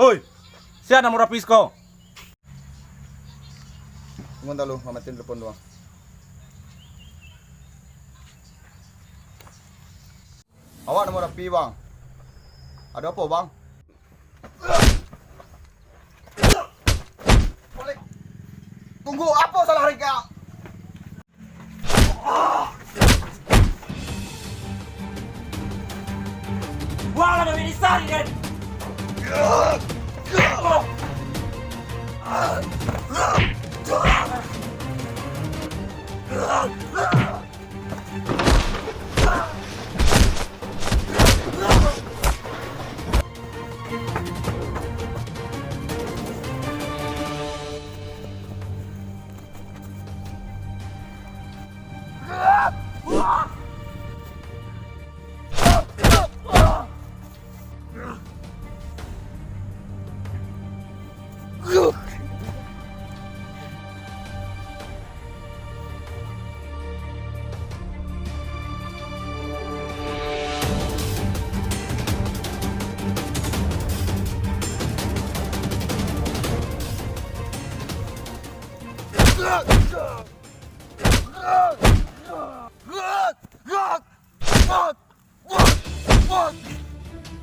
Hoy, siya na mura pisko. Pumunta lo, mamatin telepon doang. Awak nama rapi bang. Ada apa bang? Balik. Tunggu, apa salah mereka? Wala na minisan kan.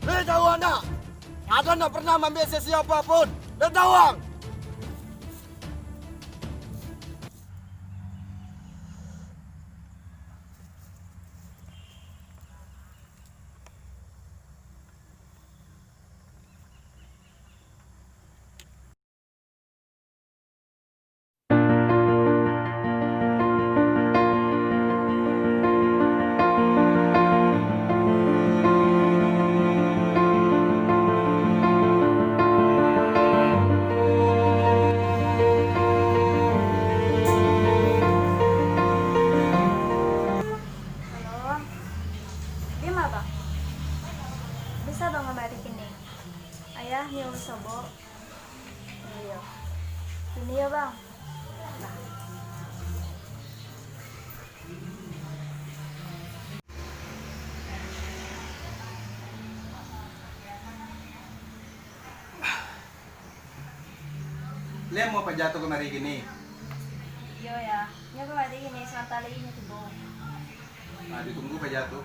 Hei tahu anda, ada nak pernah ambil siapa pun, dan tawang. Bisa dong ngebalikin nih. Ayah nyuruh sobo. Iya. Ini ya bang. Nah. Lihat mau jatuh kemari gini. Iya ya. Ini kembalikin nih sampai ini tuh bang. Nah, ditunggu jatuh.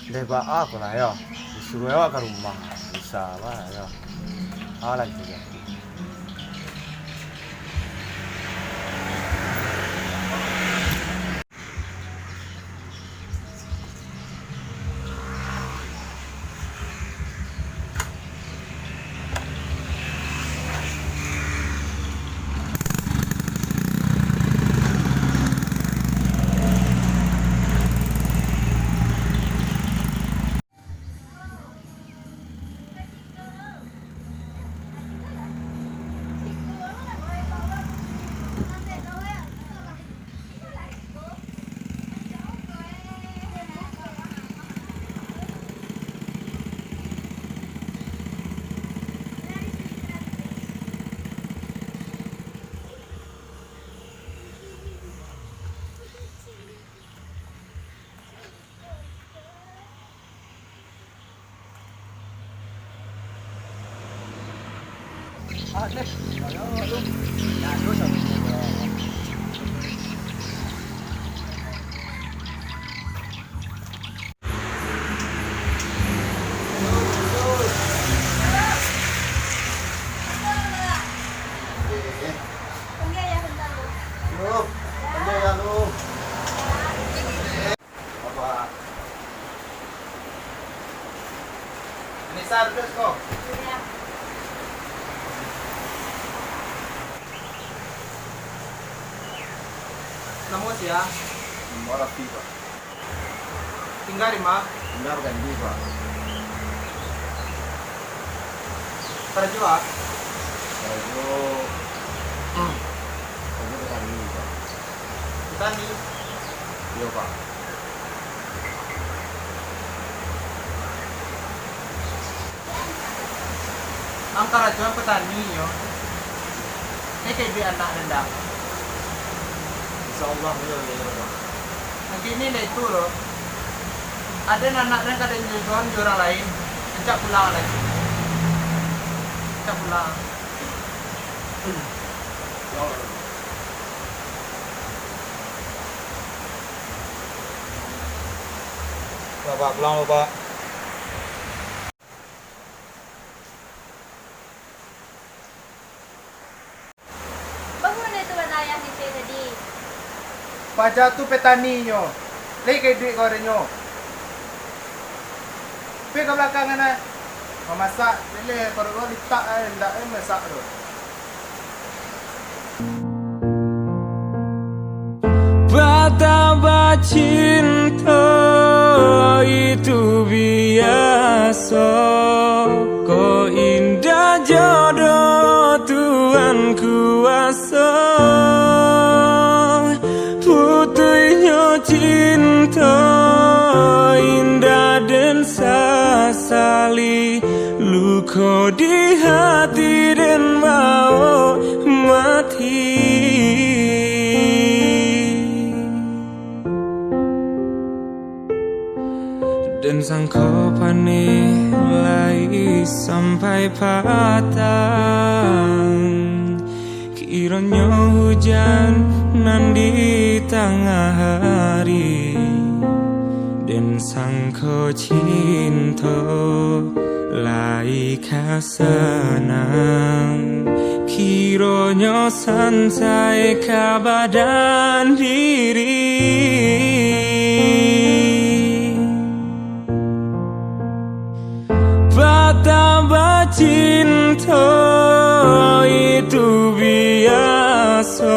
Deh ba ako na yo. Disuruh ewa ke rumah. Bisa ba yo. Lagi juga. Ini sardes kok. Iya. Namo siya. Mau rapi pak. Tinggal di mah. Benar kan di pak. Terjual. Kalau dekat ini pak. Kita nih. Iya pak. Angka rajuan petani yo. Ini kayak bi anak rendang. Insyaallah beliau ya pak. Nanti ini itu loh. Ada anak dan kadang jualan orang lain. Ajak pulang lagi. Ajak pulang. Bapak pulang loh, Pak. Bangun itu ayah ni tadi. Pajak tu petani nyo. Lagi kay duit kau nyo. Pergi ke belakang kan memasak. Boleh kalau kau letak hendak masak tu. Betapa cinta itu biasa, kau indah jodoh Tuhan kuasa. Putihnya cinta indah dan sasali, luka di hati dan mau mati. Dan sangka panilai sampai patang, kiranya hujan nan di tengah hari. Dan sangka cinta lai kasenang, kiranya santai ka badan diri. Betapa cinta itu biasa,